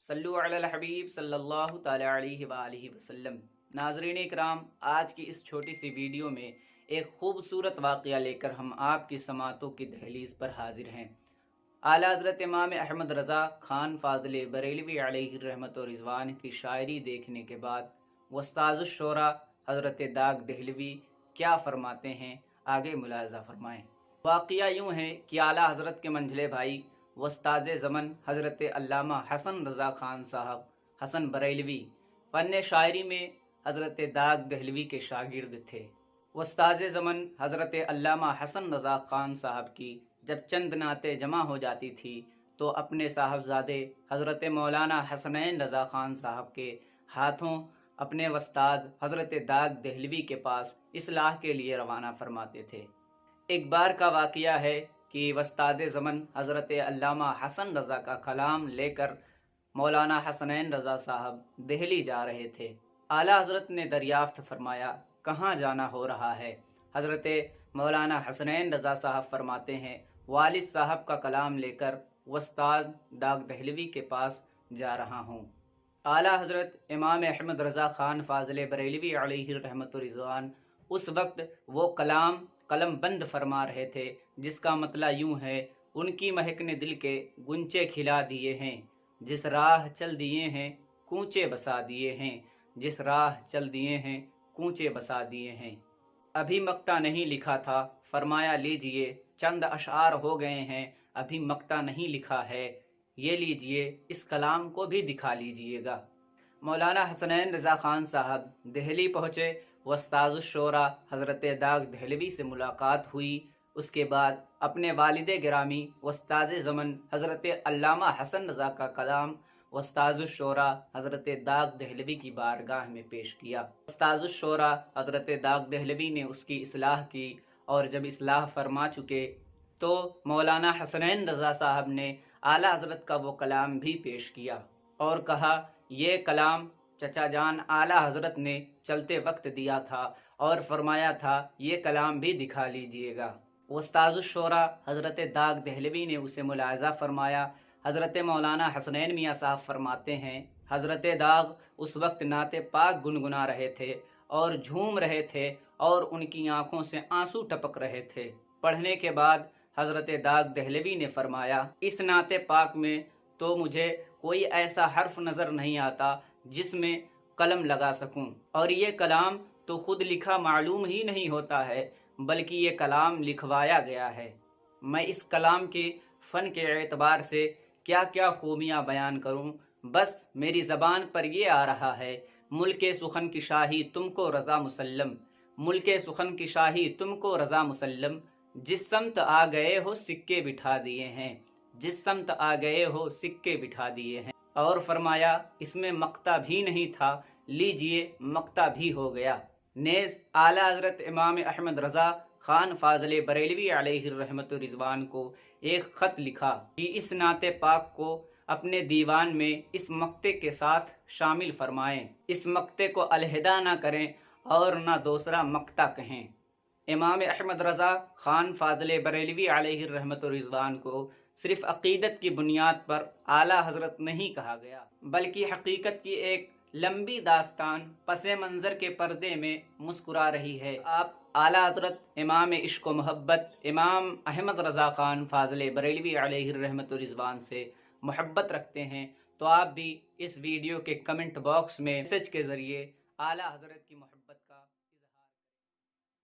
صلو علی الحبیب صلی اللہ تعالی علیہ وآلہ وسلم۔ ناظرین اکرام، آج کی اس چھوٹی سی ویڈیو میں ایک خوبصورت واقعہ لے کر ہم آپ کی سماعتوں کی دہلیز پر حاضر ہیں۔ اعلیٰ حضرت امام احمد رضا خان فاضل بریلوی علیہ رحمت و رضوان کی شاعری دیکھنے کے بعد استاذ الشورا حضرت داغ دہلوی کیا فرماتے ہیں، آگے ملاحظہ فرمائیں۔ واقعہ یوں ہے کہ اعلیٰ حضرت کے منجلے بھائی استاذ زمن حضرت علامہ حسن رضا خان صاحب حسن بریلوی فن شاعری میں حضرت داغ دہلوی کے شاگرد تھے۔ استاذ زمن حضرت علامہ حسن رضا خان صاحب کی جب چند نعتیں جمع ہو جاتی تھی تو اپنے صاحبزادے حضرت مولانا حسنین رضا خان صاحب کے ہاتھوں اپنے استاذ حضرت داغ دہلوی کے پاس اصلاح کے لیے روانہ فرماتے تھے۔ ایک بار کا واقعہ ہے کہ استاد زمن حضرت علامہ حسن رضا کا کلام لے کر مولانا حسنین رضا صاحب دہلی جا رہے تھے۔ اعلیٰ حضرت نے دریافت فرمایا، کہاں جانا ہو رہا ہے؟ حضرت مولانا حسنین رضا صاحب فرماتے ہیں، والد صاحب کا کلام لے کر استاد داغ دہلوی کے پاس جا رہا ہوں۔ اعلیٰ حضرت امام احمد رضا خان فاضل بریلوی علیہ رحمت و رضوان اس وقت وہ کلام قلم بند فرما رہے تھے جس کا مطلب یوں ہے، ان کی مہک نے دل کے گنچے کھلا دیے ہیں، جس راہ چل دیے ہیں کوچے بسا دیے ہیں، جس راہ چل دیے ہیں کوچے بسا دیے ہیں۔ ابھی مقطع نہیں لکھا تھا، فرمایا لیجئے، چند اشعار ہو گئے ہیں، ابھی مقطع نہیں لکھا ہے، یہ لیجئے، اس کلام کو بھی دکھا لیجئے گا۔ مولانا حسنین رضا خان صاحب دہلی پہنچے، استاذ الشورا حضرت داغ دہلوی سے ملاقات ہوئی۔ اس کے بعد اپنے والد گرامی استاذ زمن حضرت علامہ حسن رضا کا کلام استاذ الشورا حضرت داغ دہلوی کی بارگاہ میں پیش کیا۔ استاذ الشورا حضرت داغ دہلوی نے اس کی اصلاح کی، اور جب اصلاح فرما چکے تو مولانا حسنین رضا صاحب نے اعلیٰ حضرت کا وہ کلام بھی پیش کیا اور کہا، یہ کلام چچا جان اعلیٰ حضرت نے چلتے وقت دیا تھا اور فرمایا تھا یہ کلام بھی دکھا لیجئے گا۔ استاذ الشورا حضرت داغ دہلوی نے اسے ملاحظہ فرمایا۔ حضرت مولانا حسنین میاں صاحب فرماتے ہیں، حضرت داغ اس وقت نعت پاک گنگنا رہے تھے اور جھوم رہے تھے اور ان کی آنکھوں سے آنسو ٹپک رہے تھے۔ پڑھنے کے بعد حضرت داغ دہلوی نے فرمایا، اس نعت پاک میں تو مجھے کوئی ایسا حرف نظر نہیں آتا جس میں قلم لگا سکوں، اور یہ کلام تو خود لکھا معلوم ہی نہیں ہوتا ہے بلکہ یہ کلام لکھوایا گیا ہے۔ میں اس کلام کے فن کے اعتبار سے کیا کیا خوبیاں بیان کروں، بس میری زبان پر یہ آ رہا ہے، ملک سخن کی شاہی تم کو رضا مسلم، ملک سخن کی شاہی تم کو رضا مسلم، جس سمت آ گئے ہو سکے بٹھا دیے ہیں، جس سمت آ گئے ہو سکے بٹھا دیے ہیں۔ اور فرمایا، اس میں مقطع بھی نہیں تھا، لیجئے مقطع بھی ہو گیا۔ نیز اعلیٰ حضرت امام احمد رضا خان فاضل بریلوی علیہ رحمت و رضوان کو ایک خط لکھا کہ اس نعت پاک کو اپنے دیوان میں اس مقطع کے ساتھ شامل فرمائیں، اس مقطع کو علیحدہ نہ کریں اور نہ دوسرا مقطع کہیں۔ امام احمد رضا خان فاضل بریلوی علیہ رحمت و رضوان کو صرف عقیدت کی بنیاد پر اعلیٰ حضرت نہیں کہا گیا، بلکہ حقیقت کی ایک لمبی داستان پس منظر کے پردے میں مسکرا رہی ہے۔ آپ اعلیٰ حضرت امام عشق و محبت امام احمد رضا خان فاضل بریلوی علیہ رحمت و رضوان سے محبت رکھتے ہیں تو آپ بھی اس ویڈیو کے کمنٹ باکس میں میسج کے ذریعے اعلیٰ حضرت کی محبت